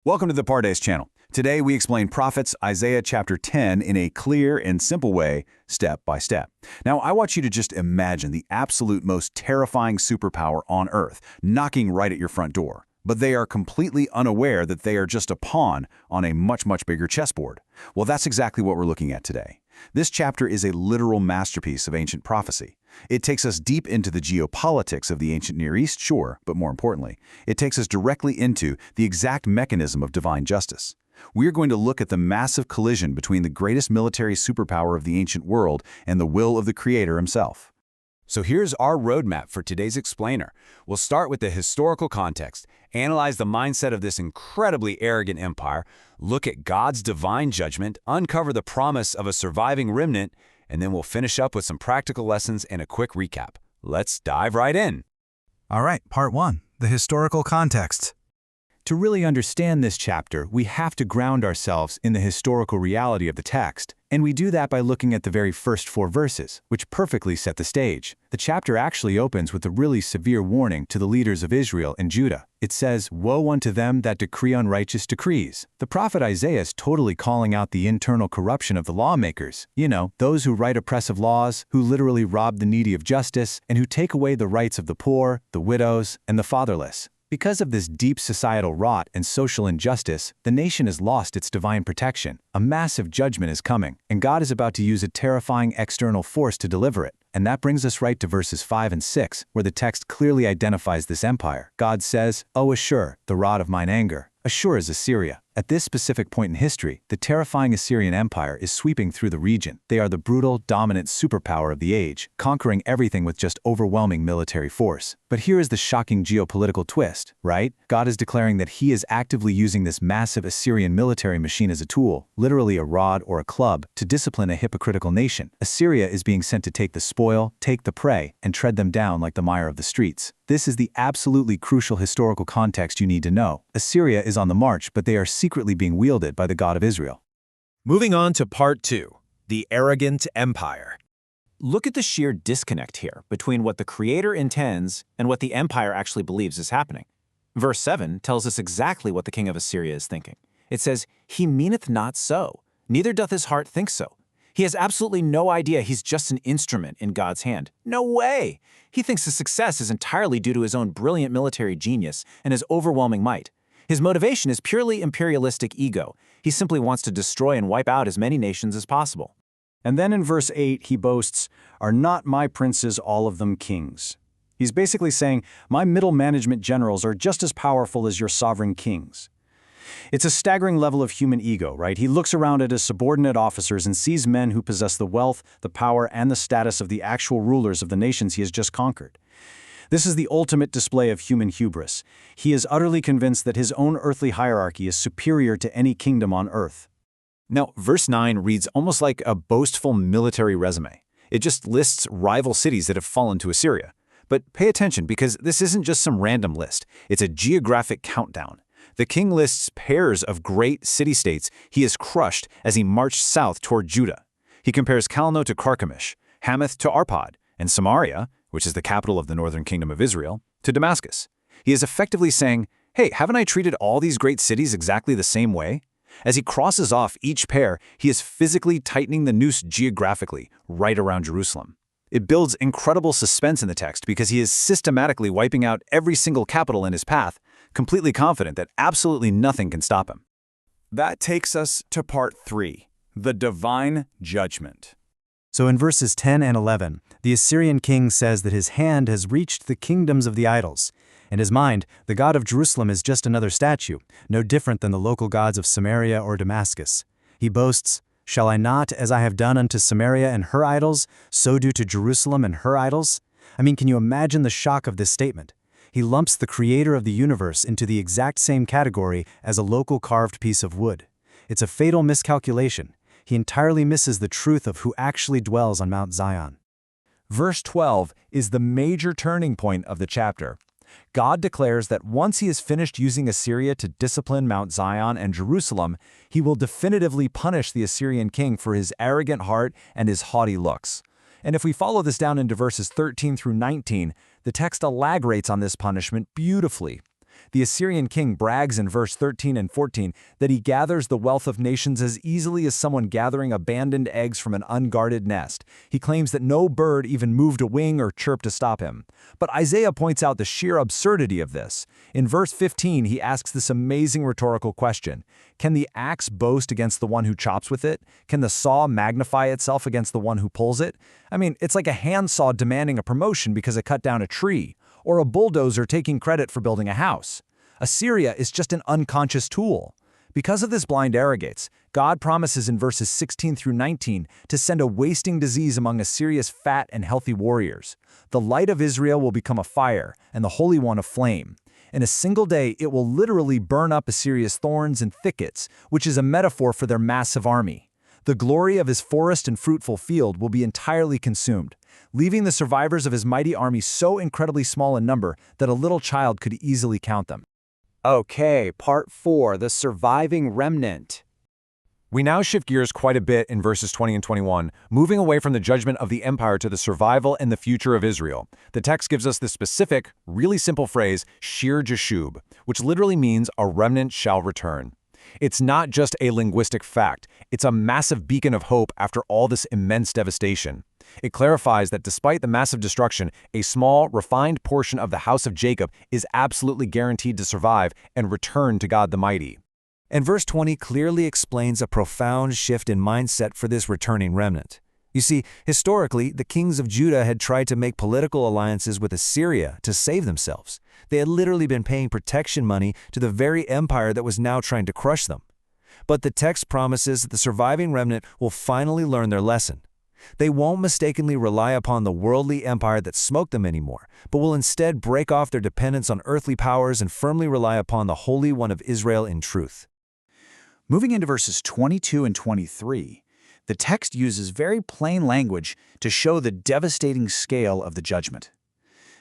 Welcome to the Pardes channel. Today we explain prophets Isaiah chapter 10 in a clear and simple way, step by step. Now I want you to just imagine the absolute most terrifying superpower on earth knocking right at your front door. But they are completely unaware that they are just a pawn on a much bigger chessboard. Well, that's exactly what we're looking at today. This chapter is a literal masterpiece of ancient prophecy. It takes us deep into the geopolitics of the ancient Near East, sure, but more importantly, it takes us directly into the exact mechanism of divine justice. We're going to look at the massive collision between the greatest military superpower of the ancient world and the will of the Creator himself. So here's our roadmap for today's explainer. We'll start with the historical context, analyze the mindset of this incredibly arrogant empire, look at God's divine judgment, uncover the promise of a surviving remnant, and then we'll finish up with some practical lessons and a quick recap. Let's dive right in. All right, part 1, the historical context. To really understand this chapter, we have to ground ourselves in the historical reality of the text, and we do that by looking at the very first 4 verses, which perfectly set the stage. The chapter actually opens with a really severe warning to the leaders of Israel and Judah. It says, "Woe unto them that decree unrighteous decrees." The prophet Isaiah is totally calling out the internal corruption of the lawmakers. You know, those who write oppressive laws, who literally rob the needy of justice, and who take away the rights of the poor, the widows, and the fatherless. Because of this deep societal rot and social injustice, the nation has lost its divine protection. A massive judgment is coming, and God is about to use a terrifying external force to deliver it. And that brings us right to verses 5 and 6, where the text clearly identifies this empire. God says, "O Ashur, the rod of mine anger." Ashur is Assyria. At this specific point in history, the terrifying Assyrian Empire is sweeping through the region. They are the brutal, dominant superpower of the age, conquering everything with just overwhelming military force. But here is the shocking geopolitical twist, right? God is declaring that he is actively using this massive Assyrian military machine as a tool, literally a rod or a club, to discipline a hypocritical nation. Assyria is being sent to take the spoil, take the prey, and tread them down like the mire of the streets. This is the absolutely crucial historical context you need to know. Assyria is on the march, but they are secretly being wielded by the God of Israel. Moving on to part 2, the arrogant empire. Look at the sheer disconnect here between what the Creator intends and what the empire actually believes is happening. Verse 7 tells us exactly what the king of Assyria is thinking. It says, "He meaneth not so, neither doth his heart think so." He has absolutely no idea he's just an instrument in God's hand. No way! He thinks his success is entirely due to his own brilliant military genius and his overwhelming might. His motivation is purely imperialistic ego. He simply wants to destroy and wipe out as many nations as possible. And then in verse 8, he boasts, "Are not my princes all of them kings?" He's basically saying, my middle management generals are just as powerful as your sovereign kings. It's a staggering level of human ego, right? He looks around at his subordinate officers and sees men who possess the wealth, the power, and the status of the actual rulers of the nations he has just conquered. This is the ultimate display of human hubris. He is utterly convinced that his own earthly hierarchy is superior to any kingdom on earth. Now, verse 9 reads almost like a boastful military resume. It just lists rival cities that have fallen to Assyria. But pay attention, because this isn't just some random list. It's a geographic countdown. The king lists pairs of great city-states he has crushed as he marched south toward Judah. He compares Calno to Carchemish, Hamath to Arpad, and Samaria, which is the capital of the northern kingdom of Israel, to Damascus. He is effectively saying, hey, haven't I treated all these great cities exactly the same way? As he crosses off each pair, he is physically tightening the noose geographically right around Jerusalem. It builds incredible suspense in the text because he is systematically wiping out every single capital in his path, completely confident that absolutely nothing can stop him. That takes us to part 3, the divine judgment. So in verses 10 and 11, the Assyrian king says that his hand has reached the kingdoms of the idols. In his mind, the God of Jerusalem is just another statue, no different than the local gods of Samaria or Damascus. He boasts, "Shall I not, as I have done unto Samaria and her idols, so do to Jerusalem and her idols?" I mean, can you imagine the shock of this statement? He lumps the creator of the universe into the exact same category as a local carved piece of wood. It's a fatal miscalculation. He entirely misses the truth of who actually dwells on Mount Zion. Verse 12 is the major turning point of the chapter. God declares that once he has finished using Assyria to discipline Mount Zion and Jerusalem, he will definitively punish the Assyrian king for his arrogant heart and his haughty looks. And if we follow this down into verses 13 through 19, the text elaborates on this punishment beautifully. The Assyrian king brags in verse 13 and 14 that he gathers the wealth of nations as easily as someone gathering abandoned eggs from an unguarded nest. He claims that no bird even moved a wing or chirped to stop him. But Isaiah points out the sheer absurdity of this. In verse 15, he asks this amazing rhetorical question: can the axe boast against the one who chops with it? Can the saw magnify itself against the one who pulls it? I mean, it's like a handsaw demanding a promotion because it cut down a tree, or a bulldozer taking credit for building a house. Assyria is just an unconscious tool. Because of this blind arrogance, God promises in verses 16 through 19 to send a wasting disease among Assyria's fat and healthy warriors. The light of Israel will become a fire, and the Holy One a flame. In a single day, it will literally burn up Assyria's thorns and thickets, which is a metaphor for their massive army. The glory of his forest and fruitful field will be entirely consumed, leaving the survivors of his mighty army so incredibly small in number that a little child could easily count them. Okay, part 4, the surviving remnant. We now shift gears quite a bit in verses 20 and 21, moving away from the judgment of the empire to the survival and the future of Israel. The text gives us the specific, really simple phrase, Shir Jashub, which literally means a remnant shall return. It's not just a linguistic fact, it's a massive beacon of hope after all this immense devastation. It clarifies that despite the massive destruction, a small, refined portion of the house of Jacob is absolutely guaranteed to survive and return to God the Mighty. And verse 20 clearly explains a profound shift in mindset for this returning remnant. You see, historically, the kings of Judah had tried to make political alliances with Assyria to save themselves. They had literally been paying protection money to the very empire that was now trying to crush them. But the text promises that the surviving remnant will finally learn their lesson. They won't mistakenly rely upon the worldly empire that smoked them anymore, but will instead break off their dependence on earthly powers and firmly rely upon the Holy One of Israel in truth. Moving into verses 22 and 23, the text uses very plain language to show the devastating scale of the judgment.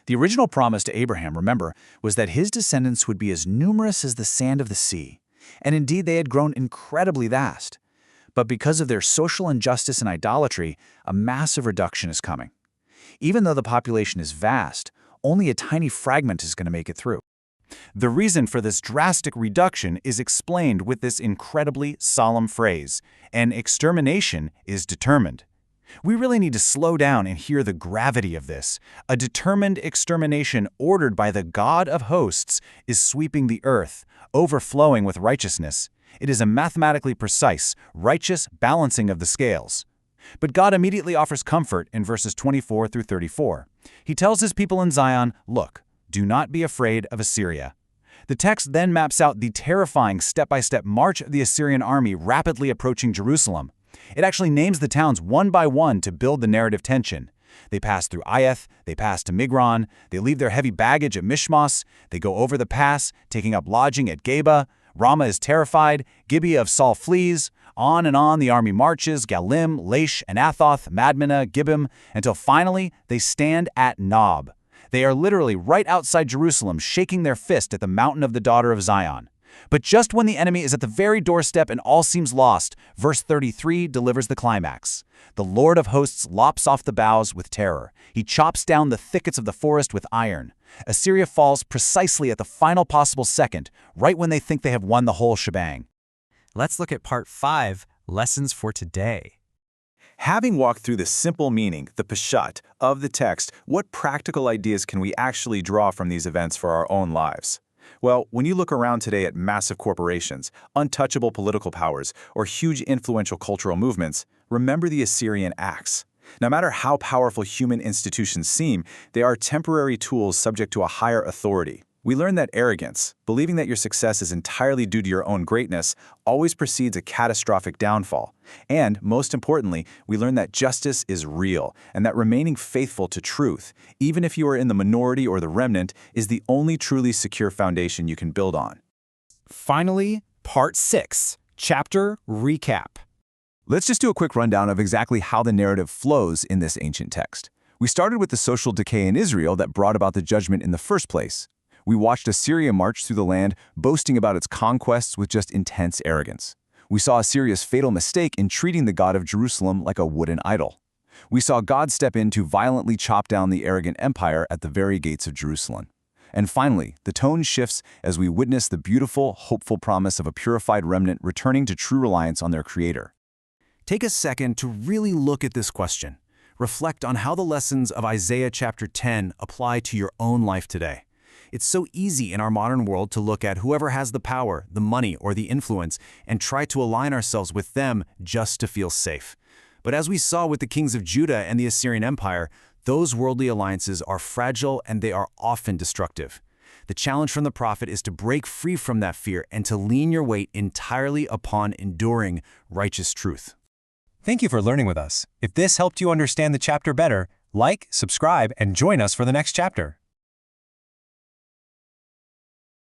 The original promise to Abraham, remember, was that his descendants would be as numerous as the sand of the sea, and indeed they had grown incredibly vast. But because of their social injustice and idolatry, a massive reduction is coming. Even though the population is vast, only a tiny fragment is going to make it through. The reason for this drastic reduction is explained with this incredibly solemn phrase: an extermination is determined. We really need to slow down and hear the gravity of this. A determined extermination ordered by the God of hosts is sweeping the earth, overflowing with righteousness. It is a mathematically precise, righteous balancing of the scales. But God immediately offers comfort in verses 24 through 34. He tells his people in Zion, "Look, do not be afraid of Assyria." The text then maps out the terrifying step-by-step march of the Assyrian army rapidly approaching Jerusalem. It actually names the towns one by one to build the narrative tension. They pass through Aiath, they pass to Migron, they leave their heavy baggage at Mishmas, they go over the pass, taking up lodging at Geba. Ramah is terrified, Gibeah of Saul flees. On and on the army marches, Galim, Laish, and Athoth, Madmenah, Gibbim, until finally they stand at Nob. They are literally right outside Jerusalem, shaking their fist at the mountain of the daughter of Zion. But just when the enemy is at the very doorstep and all seems lost, verse 33 delivers the climax. The Lord of hosts lops off the boughs with terror. He chops down the thickets of the forest with iron. Assyria falls precisely at the final possible second, right when they think they have won the whole shebang. Let's look at part 5, lessons for today. Having walked through the simple meaning, the peshat, of the text, what practical ideas can we actually draw from these events for our own lives? Well, when you look around today at massive corporations, untouchable political powers, or huge influential cultural movements, remember the Assyrian axe. No matter how powerful human institutions seem, they are temporary tools subject to a higher authority. We learn that arrogance, believing that your success is entirely due to your own greatness, always precedes a catastrophic downfall. And, most importantly, we learn that justice is real, and that remaining faithful to truth, even if you are in the minority or the remnant, is the only truly secure foundation you can build on. Finally, part 6, chapter recap. Let's just do a quick rundown of exactly how the narrative flows in this ancient text. We started with the social decay in Israel that brought about the judgment in the first place. We watched Assyria march through the land, boasting about its conquests with just intense arrogance. We saw Assyria's fatal mistake in treating the God of Jerusalem like a wooden idol. We saw God step in to violently chop down the arrogant empire at the very gates of Jerusalem. And finally, the tone shifts as we witness the beautiful, hopeful promise of a purified remnant returning to true reliance on their Creator. Take a second to really look at this question. Reflect on how the lessons of Isaiah chapter 10 apply to your own life today. It's so easy in our modern world to look at whoever has the power, the money, or the influence and try to align ourselves with them just to feel safe. But as we saw with the kings of Judah and the Assyrian Empire, those worldly alliances are fragile and they are often destructive. The challenge from the prophet is to break free from that fear and to lean your weight entirely upon enduring righteous truth. Thank you for learning with us. If this helped you understand the chapter better, like, subscribe, and join us for the next chapter.